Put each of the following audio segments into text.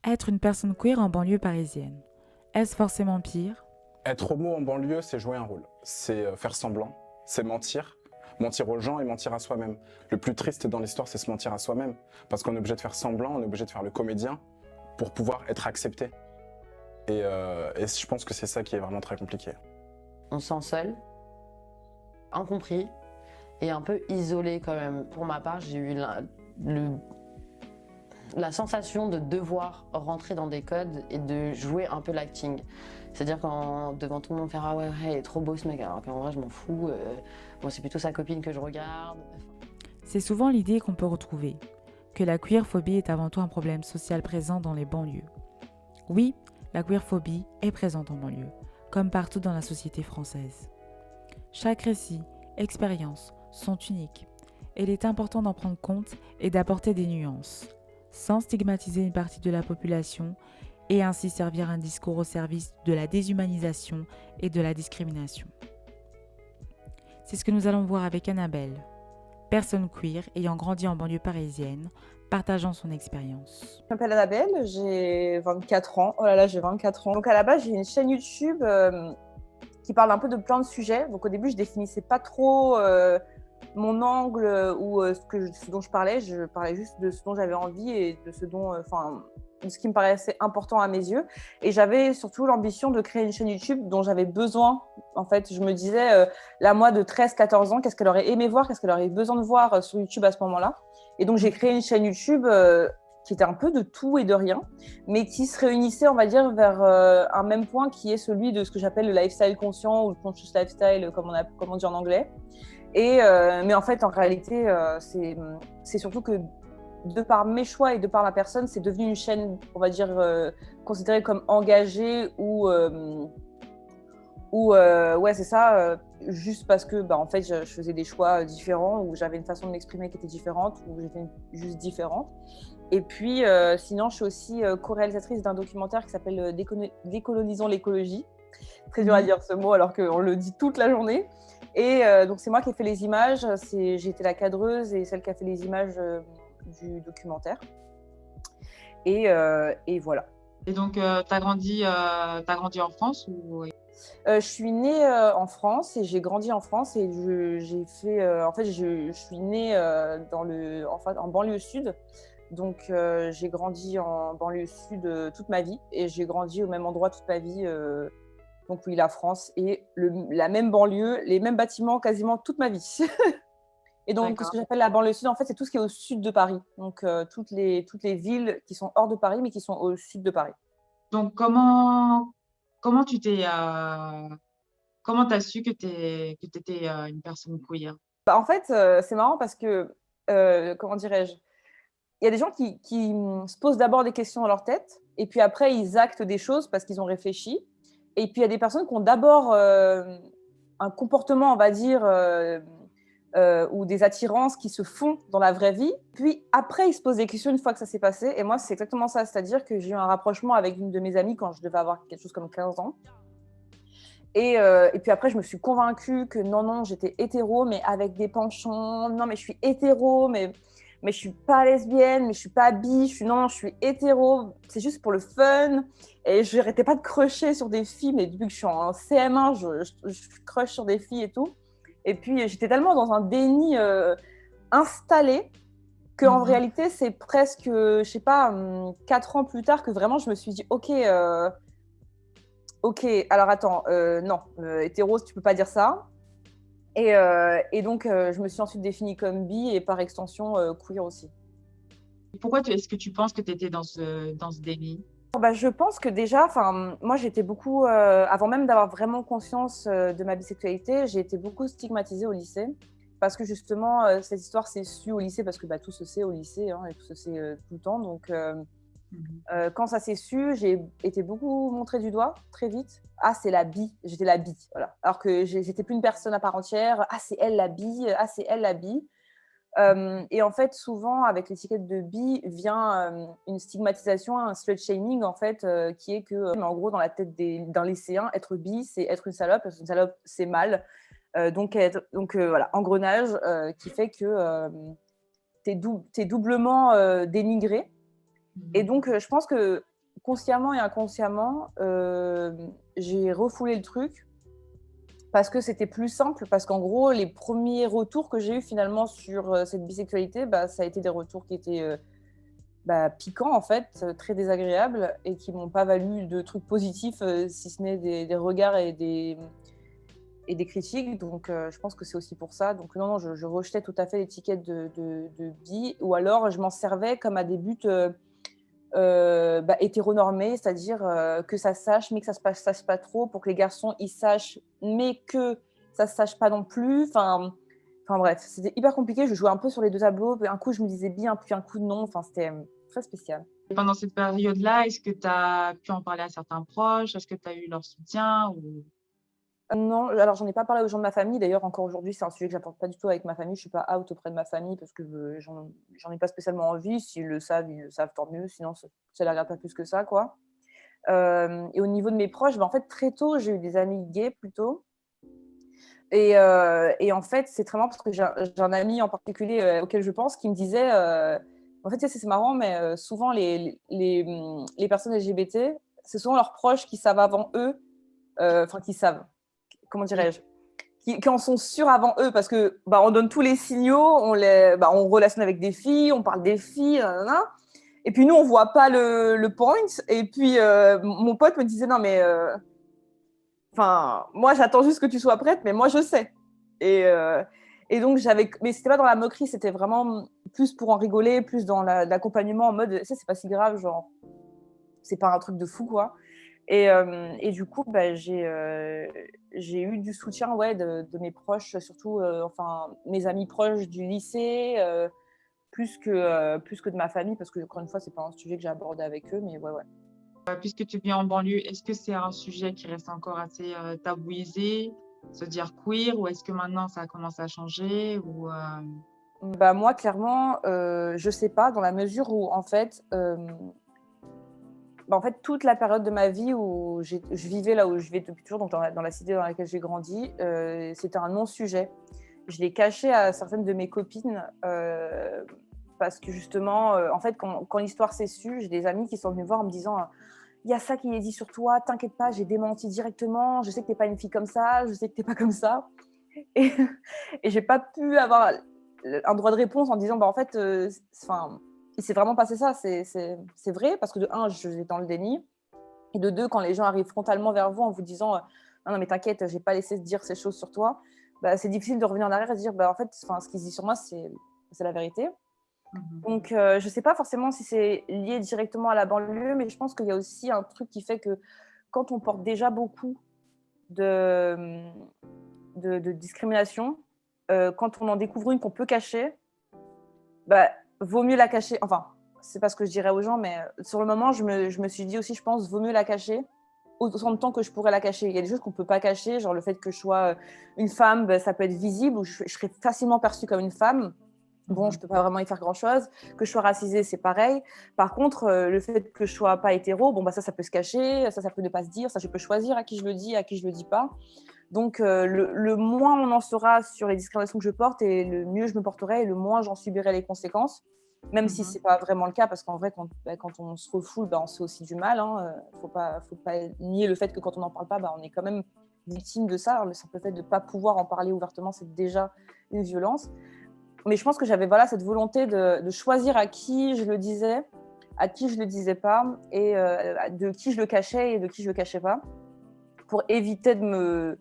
Être une personne queer en banlieue parisienne, est-ce forcément pire? Être homo en banlieue, c'est jouer un rôle. C'est faire semblant, c'est mentir. Mentir aux gens et mentir à soi-même. Le plus triste dans l'histoire, c'est se mentir à soi-même. Parce qu'on est obligé de faire semblant, on est obligé de faire le comédien pour pouvoir être accepté. Et je pense que c'est ça qui est vraiment très compliqué. On se sent seul, incompris et un peu isolé quand même. Pour ma part, j'ai eu la sensation de devoir rentrer dans des codes et de jouer un peu l'acting. C'est-à-dire quand devant tout le monde faire ah ouais, il est trop beau ce mec, alors qu'en vrai je m'en fous, bon, c'est plutôt sa copine que je regarde. C'est souvent l'idée qu'on peut retrouver, que la queerphobie est avant tout un problème social présent dans les banlieues. Oui, la queerphobie est présente en banlieue, comme partout dans la société française. Chaque récit, expérience sont uniques, et il est important d'en prendre compte et d'apporter des nuances, sans stigmatiser une partie de la population et ainsi servir un discours au service de la déshumanisation et de la discrimination. C'est ce que nous allons voir avec Annabelle, personne queer ayant grandi en banlieue parisienne, partageant son expérience. Je m'appelle Annabelle, j'ai 24 ans. Oh là là, j'ai 24 ans. Donc à la base, j'ai une chaîne YouTube qui parle un peu de plein de sujets. Donc au début, je définissais pas trop mon angle ou ce dont je parlais. Je parlais juste de ce dont j'avais envie et de ce dont, de ce qui me paraissait important à mes yeux. Et j'avais surtout l'ambition de créer une chaîne YouTube dont j'avais besoin. En fait, je me disais, là, moi, de 13-14 ans, qu'est-ce qu'elle aurait aimé voir, qu'est-ce qu'elle aurait besoin de voir sur YouTube à ce moment-là. Et donc, j'ai créé une chaîne YouTube qui était un peu de tout et de rien, mais qui se réunissait, on va dire, vers un même point qui est celui de ce que j'appelle le lifestyle conscient ou le conscious lifestyle, comme on dit en anglais. Mais en fait, en réalité, c'est surtout que de par mes choix et de par ma personne, c'est devenu une chaîne, on va dire, considérée comme engagée ou ouais, c'est ça, juste parce que en fait, je faisais des choix différents, ou j'avais une façon de m'exprimer qui était différente, ou j'étais juste différente. Et puis, sinon, je suis aussi co-réalisatrice d'un documentaire qui s'appelle Décolonisons l'écologie. Très dur à dire ce mot, alors qu'on le dit toute la journée. Et donc, c'est moi qui ai fait les images. J'ai été la cadreuse et celle qui a fait les images du documentaire. Et voilà. Et donc, t'as grandi en France ou... Je suis née en France et j'ai grandi en France et j'ai fait. En fait, je suis née en banlieue sud. Donc, j'ai grandi en banlieue sud toute ma vie et j'ai grandi au même endroit toute ma vie. Donc, oui, la France et la même banlieue, les mêmes bâtiments quasiment toute ma vie. Et donc, D'accord. ce que j'appelle la banlieue sud, en fait, c'est tout ce qui est au sud de Paris. Donc, toutes les villes qui sont hors de Paris, mais qui sont au sud de Paris. Donc, comment tu t'es... comment t'as su que t'étais une personne queer? En fait, c'est marrant parce que, comment dirais-je, il y a des gens qui se posent d'abord des questions dans leur tête et puis après, ils actent des choses parce qu'ils ont réfléchi. Et puis, il y a des personnes qui ont d'abord un comportement, on va dire, ou des attirances qui se font dans la vraie vie. Puis après, ils se posent des questions une fois que ça s'est passé. Et moi, c'est exactement ça. C'est-à-dire que j'ai eu un rapprochement avec une de mes amies quand je devais avoir quelque chose comme 15 ans. Et puis après, je me suis convaincue que non, j'étais hétéro, mais avec des penchants. Non, mais je suis hétéro, mais je suis pas lesbienne, mais je suis pas bi. Je suis hétéro. C'est juste pour le fun. Et je n'arrêtais pas de crusher sur des filles, mais depuis que je suis en CM1, je crush sur des filles et tout. Et puis, j'étais tellement dans un déni installé qu'en réalité, c'est presque, je sais pas, 4 ans plus tard que vraiment, je me suis dit, OK, alors attends, non, hétéro, tu peux pas dire ça. Et donc, je me suis ensuite définie comme bi et par extension queer aussi. Pourquoi est-ce que tu penses que tu étais dans ce déni? Je pense que déjà, moi j'étais beaucoup, avant même d'avoir vraiment conscience de ma bisexualité, j'ai été beaucoup stigmatisée au lycée. Parce que justement, cette histoire s'est sue au lycée, parce que tout se sait au lycée, hein, et tout se sait tout le temps. Donc, quand ça s'est su, j'ai été beaucoup montrée du doigt très vite. Ah, c'est la bi, j'étais la bi, voilà. Alors que j'étais plus une personne à part entière. Ah, c'est elle la bi, ah, c'est elle la bi. Et en fait, souvent, avec l'étiquette de bi, vient une stigmatisation, un slut-shaming, en fait, qui est que, en gros, dans la tête d'un lycéen, être bi, c'est être une salope, parce qu'une salope, c'est mal. Donc voilà, engrenage qui fait que t'es doublement dénigré. Et donc, je pense que consciemment et inconsciemment, j'ai refoulé le truc parce que c'était plus simple. Parce qu'en gros, les premiers retours que j'ai eus finalement sur cette bisexualité, ça a été des retours qui étaient piquants en fait, très désagréables et qui m'ont pas valu de trucs positifs, si ce n'est des regards et des critiques. Donc, je pense que c'est aussi pour ça. Donc, non, je rejetais tout à fait l'étiquette de bi, ou alors je m'en servais comme à des buts hétéronormés, c'est-à-dire que ça se sache, mais que ça se sache pas trop, pour que les garçons ils sachent, mais que ça se sache pas non plus. Enfin bref, c'était hyper compliqué. Je jouais un peu sur les deux tableaux. Un coup, je me disais bien, puis un coup, non. Enfin, c'était très spécial. Et pendant cette période-là, est-ce que tu as pu en parler à certains proches? Est-ce que tu as eu leur soutien ou... Non, alors j'en ai pas parlé aux gens de ma famille. D'ailleurs, encore aujourd'hui, c'est un sujet que j'apporte pas du tout avec ma famille. Je suis pas out auprès de ma famille parce que j'en ai pas spécialement envie. S'ils le savent, ils le savent, tant mieux. Sinon, ça les regarde pas plus que ça, quoi. Et au niveau de mes proches, en fait, très tôt, j'ai eu des amis gays plutôt. Et en fait, c'est très marrant parce que j'ai un ami en particulier auquel je pense qui me disait en fait, c'est marrant, mais souvent les personnes LGBT, c'est souvent leurs proches qui savent avant eux, enfin qui savent, comment dirais-je, qui en sont sûrs avant eux, parce que on donne tous les signaux, on relationne avec des filles, on parle des filles, nanana, et puis nous on voit pas le point. Et puis mon pote me disait non mais moi j'attends juste que tu sois prête, mais moi je sais. Et donc mais c'était pas dans la moquerie, c'était vraiment plus pour en rigoler, plus dans l'accompagnement en mode ça c'est pas si grave, genre c'est pas un truc de fou quoi. Et du coup, j'ai eu du soutien de mes proches, surtout mes amis proches du lycée, plus que de ma famille, parce que, encore une fois, c'est pas un sujet que j'ai abordé avec eux, mais ouais. Puisque tu vis en banlieue, est-ce que c'est un sujet qui reste encore assez tabouisé, se dire queer, ou est-ce que maintenant ça a commencé à changer ou, Moi, clairement, je sais pas, dans la mesure où, en fait, toute la période de ma vie où je vivais là où je vais depuis toujours, donc dans la cité dans laquelle j'ai grandi, c'était un non-sujet. Je l'ai caché à certaines de mes copines parce que justement, en fait, quand l'histoire s'est sue, j'ai des amis qui sont venus me voir en me disant il y a ça qui est dit sur toi, t'inquiète pas, j'ai démenti directement, je sais que t'es pas une fille comme ça, je sais que t'es pas comme ça. Et, et j'ai pas pu avoir un droit de réponse en disant en fait, il s'est vraiment passé ça, c'est vrai, parce que de un, je suis dans le déni, et de deux, quand les gens arrivent frontalement vers vous en vous disant non mais t'inquiète, j'ai pas laissé se dire ces choses sur toi, c'est difficile de revenir en arrière et de dire en fait, ce qu'ils disent sur moi, c'est la vérité. Donc je sais pas forcément si c'est lié directement à la banlieue, mais je pense qu'il y a aussi un truc qui fait que quand on porte déjà beaucoup de discrimination, quand on en découvre une qu'on peut cacher, vaut mieux la cacher. Enfin, c'est pas ce que je dirais aux gens, mais sur le moment, je me suis dit aussi, je pense, vaut mieux la cacher autant de temps que je pourrais la cacher. Il y a des choses qu'on peut pas cacher, genre le fait que je sois une femme, ça peut être visible, ou je serais facilement perçue comme une femme. Bon, je peux pas vraiment y faire grand-chose. Que je sois racisée, c'est pareil. Par contre, le fait que je sois pas hétéro, ça peut se cacher, ça peut ne pas se dire, ça je peux choisir à qui je le dis, à qui je le dis pas. Donc, le moins on en saura sur les discriminations que je porte, et le mieux je me porterai, et le moins j'en subirai les conséquences. Même si c'est pas vraiment le cas, parce qu'en vrai, quand on se refoule, on se fait aussi du mal. Faut pas nier le fait que quand on n'en parle pas, on est quand même victime de ça. Le simple fait de ne pas pouvoir en parler ouvertement, c'est déjà une violence. Mais je pense que j'avais cette volonté de choisir à qui je le disais, à qui je le disais pas, et de qui je le cachais et de qui je le cachais pas, pour éviter de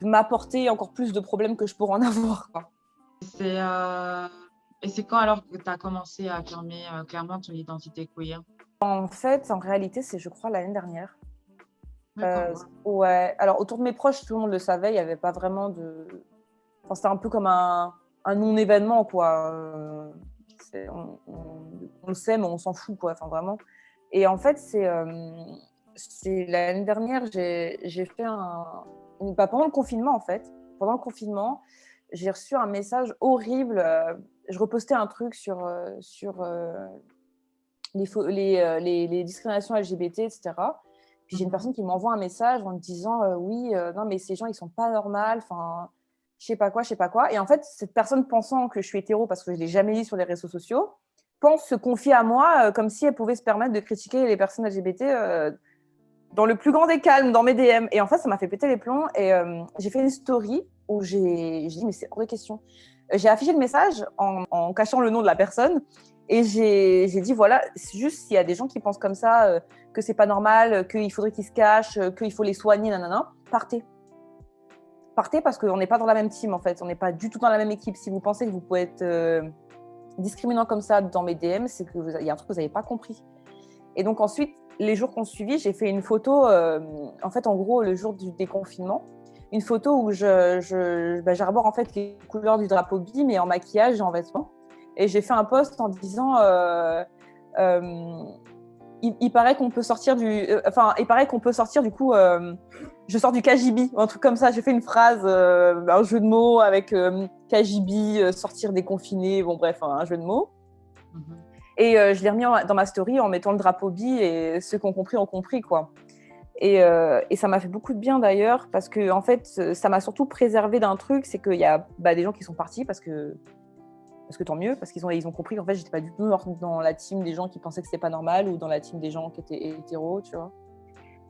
m'apporter encore plus de problèmes que je pourrais en avoir, quoi. Et c'est quand alors que tu as commencé à affirmer clairement ton identité queer? En fait, en réalité, c'est, je crois, l'année dernière. D'accord. Ouais. Alors, autour de mes proches, tout le monde le savait. Il n'y avait pas vraiment de... c'était un peu comme un non-événement, quoi. On le sait, mais on s'en fout, quoi. Vraiment. Et en fait, c'est l'année dernière, j'ai fait pendant le confinement, en fait. Pendant le confinement, j'ai reçu un message horrible. Je repostais un truc sur les discriminations LGBT, etc. Puis j'ai une personne qui m'envoie un message en me disant oui, non, mais ces gens, ils sont pas normaux, enfin, je sais pas quoi. Et en fait, cette personne, pensant que je suis hétéro parce que je l'ai jamais dit sur les réseaux sociaux, pense se confier à moi comme si elle pouvait se permettre de critiquer les personnes LGBT dans le plus grand des calmes, dans mes DM. Et en fait, ça m'a fait péter les plombs. Et j'ai fait une story où j'ai dit, mais c'est hors de question. J'ai affiché le message en cachant le nom de la personne. Et j'ai dit, voilà, c'est juste s'il y a des gens qui pensent comme ça, que c'est pas normal, qu'il faudrait qu'ils se cachent, qu'il faut les soigner, nanana, partez. Partez parce qu'on n'est pas dans la même team, en fait. On n'est pas du tout dans la même équipe. Si vous pensez que vous pouvez être discriminant comme ça dans mes DM, c'est qu'il y a un truc que vous n'avez pas compris. Et donc ensuite, les jours qu'on suivi, j'ai fait une photo, en fait, en gros, le jour du déconfinement, une photo où j'arbore en fait les couleurs du drapeau bi, mais en maquillage et en vêtements. Et j'ai fait un post en disant il paraît qu'on peut sortir il paraît qu'on peut sortir du coup je sors du KGB, un truc comme ça. J'ai fait une phrase, un jeu de mots avec KGB, sortir déconfiné, bon bref, un jeu de mots. Et je l'ai remis dans ma story en mettant le drapeau bi, et ceux qui ont compris ont compris, quoi. Et ça m'a fait beaucoup de bien d'ailleurs, parce que en fait, ça m'a surtout préservé d'un truc, c'est qu'il y a des gens qui sont partis parce que tant mieux, parce qu'ils ont compris qu'en fait, j'étais pas du tout dans la team des gens qui pensaient que c'était pas normal, ou dans la team des gens qui étaient hétéros, tu vois.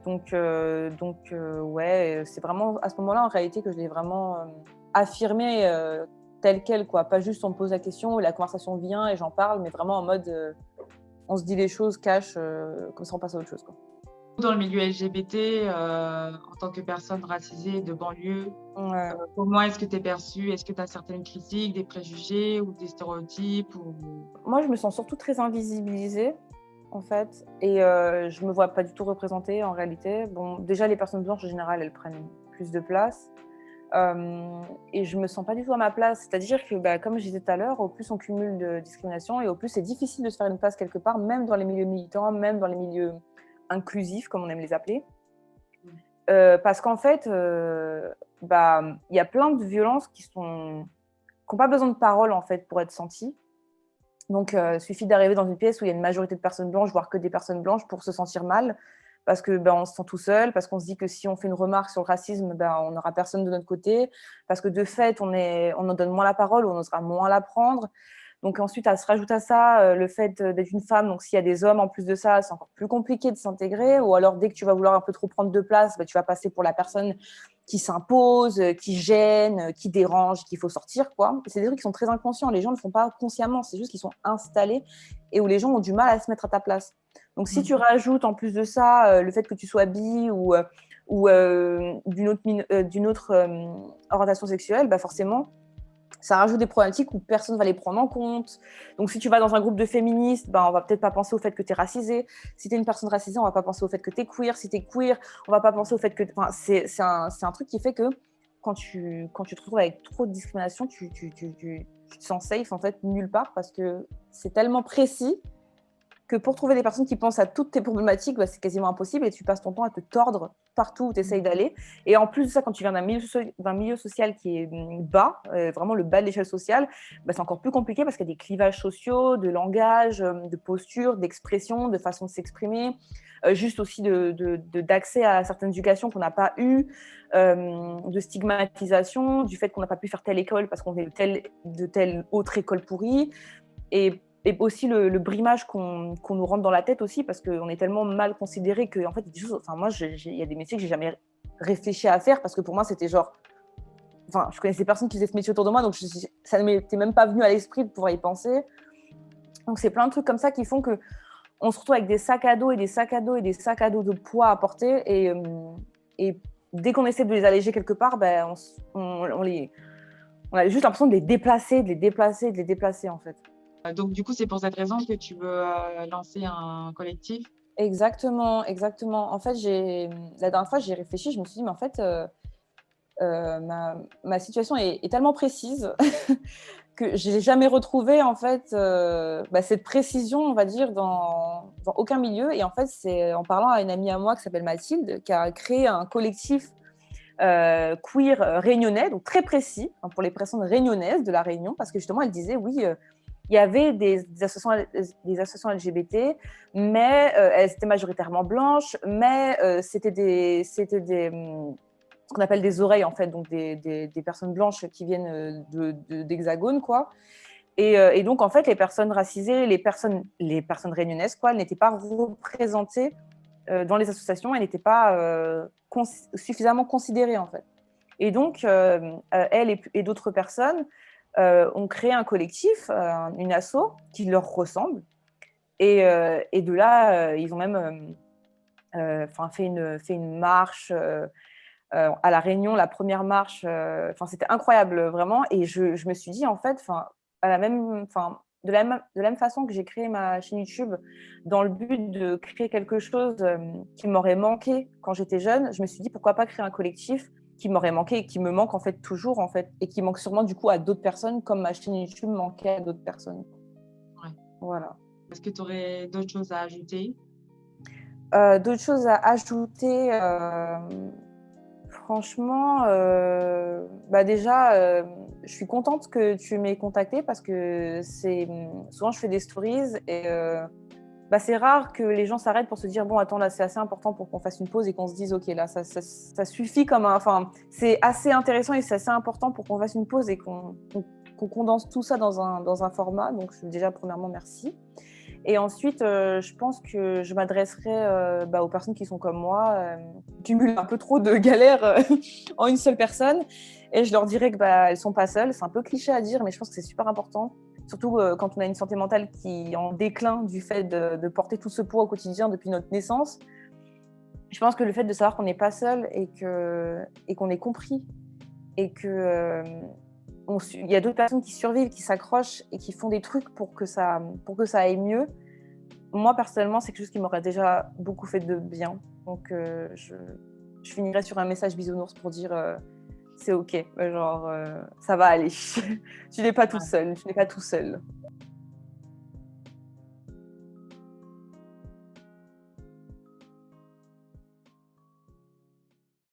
Donc ouais, c'est vraiment à ce moment-là, en réalité, que je l'ai vraiment affirmé tel quel, quoi. Pas juste on me pose la question, la conversation vient et j'en parle, mais vraiment en mode on se dit les choses, cash, comme ça on passe à autre chose, quoi. Dans le milieu LGBT, en tant que personne racisée de banlieue, Ouais. comment est-ce que tu es perçue? Est-ce que tu as certaines critiques, des préjugés ou des stéréotypes ou... Moi, je me sens surtout très invisibilisée, en fait, et je me vois pas du tout représentée en réalité. Bon, déjà, les personnes blanches, en général, elles prennent plus de place. Et je me sens pas du tout à ma place. C'est-à-dire que, comme je disais tout à l'heure, au plus on cumule de discrimination, et au plus c'est difficile de se faire une place quelque part, même dans les milieux militants, même dans les milieux inclusifs, comme on aime les appeler. Parce qu'en fait, il y a plein de violences qui n'ont pas besoin de parole, en fait, pour être senties. Donc, il suffit d'arriver dans une pièce où il y a une majorité de personnes blanches, voire que des personnes blanches, pour se sentir mal, parce que on se sent tout seul, parce qu'on se dit que si on fait une remarque sur le racisme, on n'aura personne de notre côté, parce que de fait, on en donne moins la parole, on osera moins la prendre. Donc ensuite, se rajoute à ça le fait d'être une femme. Donc s'il y a des hommes en plus de ça, c'est encore plus compliqué de s'intégrer. Ou alors dès que tu vas vouloir un peu trop prendre de place, tu vas passer pour la personne qui s'impose, qui gêne, qui dérange, qu'il faut sortir, quoi. C'est des trucs qui sont très inconscients. Les gens ne le font pas consciemment. C'est juste qu'ils sont installés et où les gens ont du mal à se mettre à ta place. Donc si tu rajoutes en plus de ça le fait que tu sois bi ou d'une autre orientation sexuelle, forcément, ça rajoute des problématiques où personne ne va les prendre en compte. Donc, si tu vas dans un groupe de féministes, on va peut-être pas penser au fait que tu es racisé. Si tu es une personne racisée, on va pas penser au fait que tu es queer. Si tu es queer, on va pas penser au fait que... Enfin, c'est un truc qui fait que quand tu te retrouves avec trop de discrimination, tu te sens safe, en fait, nulle part, parce que c'est tellement précis que pour trouver des personnes qui pensent à toutes tes problématiques, c'est quasiment impossible, et tu passes ton temps à te tordre partout où tu essayes d'aller. Et en plus de ça, quand tu viens d'un milieu social qui est bas, vraiment le bas de l'échelle sociale, c'est encore plus compliqué parce qu'il y a des clivages sociaux, de langage, de posture, d'expression, de façon de s'exprimer, juste aussi d'accès à certaines éducations qu'on n'a pas eues, de stigmatisation, du fait qu'on n'a pas pu faire telle école parce qu'on est de telle autre école pourrie, et aussi le brimage qu'on nous rentre dans la tête aussi, parce qu'on est tellement mal considéré que, en fait, moi, il y a des métiers que j'ai jamais réfléchi à faire, parce que pour moi, c'était genre... Enfin, je connaissais personne qui faisait ce métier autour de moi, donc ça ne m'était même pas venu à l'esprit de pouvoir y penser. Donc, c'est plein de trucs comme ça qui font qu'on se retrouve avec des sacs à dos et des sacs à dos et des sacs à dos de poids à porter, et dès qu'on essaie de les alléger quelque part, on a juste l'impression de les déplacer, en fait. Donc, du coup, c'est pour cette raison que tu veux lancer un collectif? Exactement. En fait, la dernière fois, j'ai réfléchi, je me suis dit, mais en fait, ma situation est tellement précise que je n'ai jamais retrouvé, en fait, cette précision, on va dire, dans aucun milieu. Et en fait, c'est en parlant à une amie à moi qui s'appelle Mathilde, qui a créé un collectif queer réunionnais, donc très précis, pour les personnes réunionnaises de La Réunion, parce que justement, elle disait, oui, il y avait des associations LGBT, mais elles étaient majoritairement blanches, mais c'était ce qu'on appelle des oreilles, en fait, donc des personnes blanches qui viennent d'Hexagone, quoi. Et donc, en fait, les personnes racisées, les personnes réunionnaises, quoi, elles n'étaient pas représentées dans les associations, elles n'étaient pas suffisamment considérées, en fait. Et donc, elles et d'autres personnes ont créé un collectif, une asso qui leur ressemble. Et de là, ils ont même fait une marche à La Réunion, la première marche. C'était incroyable, vraiment. Et je me suis dit, en fait, de la même façon que j'ai créé ma chaîne YouTube dans le but de créer quelque chose qui m'aurait manqué quand j'étais jeune, je me suis dit, pourquoi pas créer un collectif qui m'aurait manqué et qui me manque en fait toujours, en fait, et qui manque sûrement du coup à d'autres personnes, comme ma chaîne YouTube manquait à d'autres personnes. Ouais. Voilà. Est-ce que tu aurais d'autres choses à ajouter? D'autres choses à ajouter, franchement, déjà, je suis contente que tu m'aies contactée parce que souvent je fais des stories et c'est rare que les gens s'arrêtent pour se dire bon attends là c'est assez important pour qu'on fasse une pause et qu'on se dise ok là ça suffit c'est assez intéressant et c'est assez important pour qu'on fasse une pause et qu'on condense tout ça dans un format. Donc déjà premièrement merci. Et ensuite, je pense que je m'adresserai aux personnes qui sont comme moi, qui cumulent un peu trop de galères en une seule personne. Et je leur dirais qu'elles ne sont pas seules. C'est un peu cliché à dire, mais je pense que c'est super important. Surtout quand on a une santé mentale qui est en déclin du fait de porter tout ce poids au quotidien depuis notre naissance. Je pense que le fait de savoir qu'on n'est pas seul et qu'on est compris et que... il y a d'autres personnes qui survivent, qui s'accrochent et qui font des trucs pour que ça aille mieux. Moi, personnellement, c'est quelque chose qui m'aurait déjà beaucoup fait de bien. Donc, je finirai sur un message bisounours pour dire c'est OK, ça va aller. Tu n'es pas toute seule, tu n'es pas tout seul.